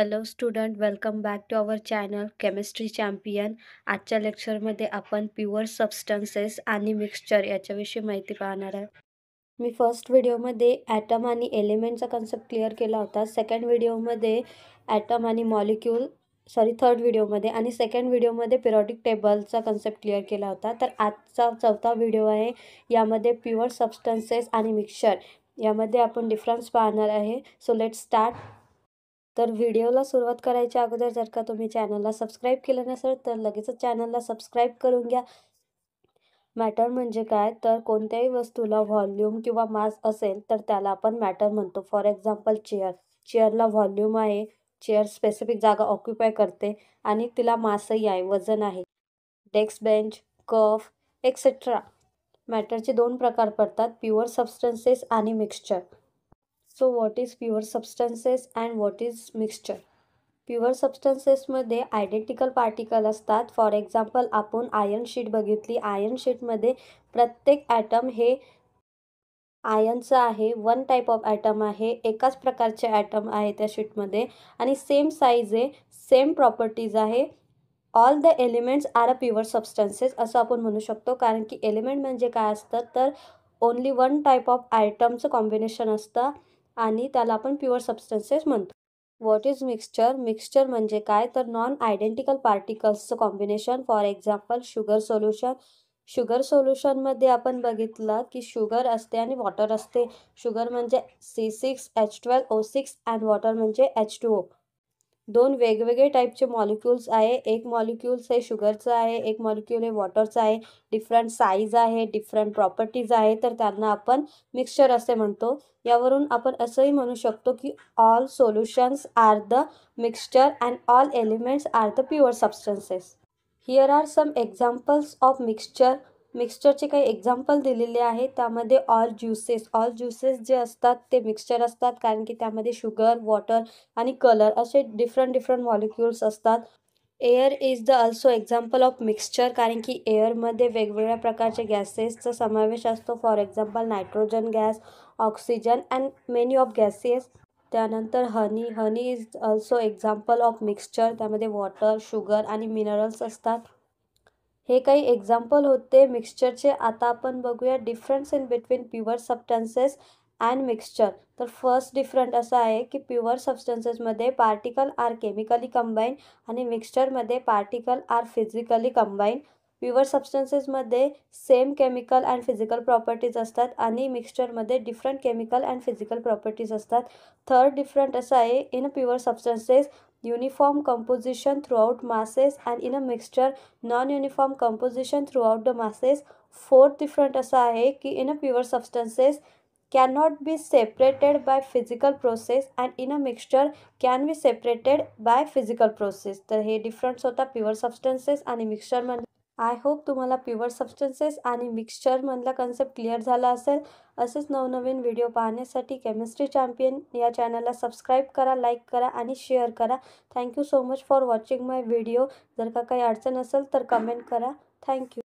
Hello student, welcome back to our channel chemistry champion. आजच्या लेक्चरमध्ये आपण प्युअर सबस्टन्सेस आणि मिक्सचर याच्याविषयी माहिती पाहणार आहे. मी फर्स्ट व्हिडिओमध्ये ॲटम आणि एलिमेंटचा कन्सेप्ट क्लिअर केला होता. सेकंड व्हिडिओमध्ये ॲटम आणि थर्ड व्हिडिओमध्ये आणि सेकंड व्हिडिओमध्ये पिरियॉडिक टेबलचा कन्सेप्ट क्लिअर केला होता. तर आजचा चौथा व्हिडिओ आहे. यामध्ये प्युअर सबस्टन्सेस आणि मिक्सचर यामध्ये आपण डिफरन्स पाहणार आहे. So let's start. तर व्हिडिओला सुरुवात करायच्या अगोदर जर का तुम्ही चॅनलला सबस्क्राईब केलं नसेल तर लगेचच चॅनलला सबस्क्राईब करून घ्या. मॅटर म्हणजे काय, तर कोणत्याही वस्तूला व्हॉल्यूम किंवा मास असेल तर त्याला आपण मॅटर म्हणतो. फॉर एक्झाम्पल चेअरला व्हॉल्यूम आहे. चेअर स्पेसिफिक जागा ऑक्युपाय करते आणि तिला मासही आहे, वजन आहे. Desk, bench, cup etcetera. मॅटरचे दोन प्रकार पडतात, प्युअर सबस्टन्सेस आणि mixture. So what is pure substances and what is mixture? Pure सबस्टन्सेसमध्ये आयडेंटिकल पार्टिकल असतात. फॉर एक्झाम्पल आपण आयर्न शीट बघितली. आयर्न शीटमध्ये प्रत्येक ॲटम हे आयर्नचं आहे. वन टाईप ऑफ ॲटम आहे. एकाच प्रकारचे ॲटम आहे त्या शीटमध्ये आणि सेम साईज आहे, सेम प्रॉपर्टीज आहे. All the elements are a pure substances असं आपण म्हणू शकतो. कारण की एलिमेंट म्हणजे काय असतं, तर ओन्ली वन टाईप ऑफ आयटमचं कॉम्बिनेशन असतं आणि त्याला आपण प्युअर सबस्टन्सेस म्हणतो. What is mixture? मिक्सचर म्हणजे काय, तर नॉन आयडेंटिकल पार्टिकल्सचं combination. For example sugar solution. Sugar सोल्युशनमध्ये आपण बघितलं की शुगर असते आणि वॉटर असते. शुगर म्हणजे C6H12O6 अँड वॉटर म्हणजे H2O. दोन वेगवेगळे टाईपचे मॉलिक्युल्स आहे. एक मॉलिक्युल्स हे शुगरचं आहे, एक मॉलिक्युल हे वॉटरचं आहे. डिफरंट साईज आहे, डिफरंट प्रॉपर्टीज आहे, तर त्यांना आपण मिक्सचर असे म्हणतो. यावरून आपण असंही म्हणू शकतो की all solutions are the mixture and all elements are the pure substances. Here are some examples of mixture. मिक्सचरचे काही एक्झाम्पल दिलेले आहे. त्यामध्ये ऑल ज्युसेस जे असतात ते मिक्सचर असतात, कारण की त्यामध्ये शुगर, वॉटर आणि कलर असे डिफरंट मॉलिक्युल्स असतात. Air is the also example of mixture, कारण की एअरमध्ये वेगवेगळ्या प्रकारचे गॅसेसचा समावेश असतो. For example nitrogen gas, oxygen and many of gases. त्यानंतर honey is also example of mixture. त्यामध्ये वॉटर, शुगर आणि मिनरल्स असतात. हे काही एक्झाम्पल होते मिक्सचरचे. आता आपण बघूया difference in between pure substances and mixture. तर फर्स्ट डिफरंट असा आहे की प्युअर सबस्टन्सेसमध्ये पार्टिकल आर केमिकली कंबाईन आणि मिक्सचरमध्ये particle are physically combine. Pure सबस्टन्सेसमध्ये same chemical and physical properties असतात आणि मिक्सचरमध्ये different chemical and physical properties असतात. थर्ड डिफरंट असा आहे, in a pure substances uniform composition throughout masses and in a mixture non-uniform composition throughout the masses. Fourth different असा आहे की in a pure substances cannot be separated by physical process and in a mixture can be separated by physical process. तर हे difference होता pure substances आणि मिक्सचरमध्ये. I hope तुम्हाला pure substances आणि मिक्सचरमधला concept clear झाला असेल. असेच नवनवीन व्हिडिओ पाहण्यासाठी केमिस्ट्री चॅम्पियन या चॅनलला सबस्क्राईब करा, लाईक करा आणि शेअर करा. Thank you so much for watching my video. जर का काही अडचण असेल तर कमेंट करा. थँक्यू.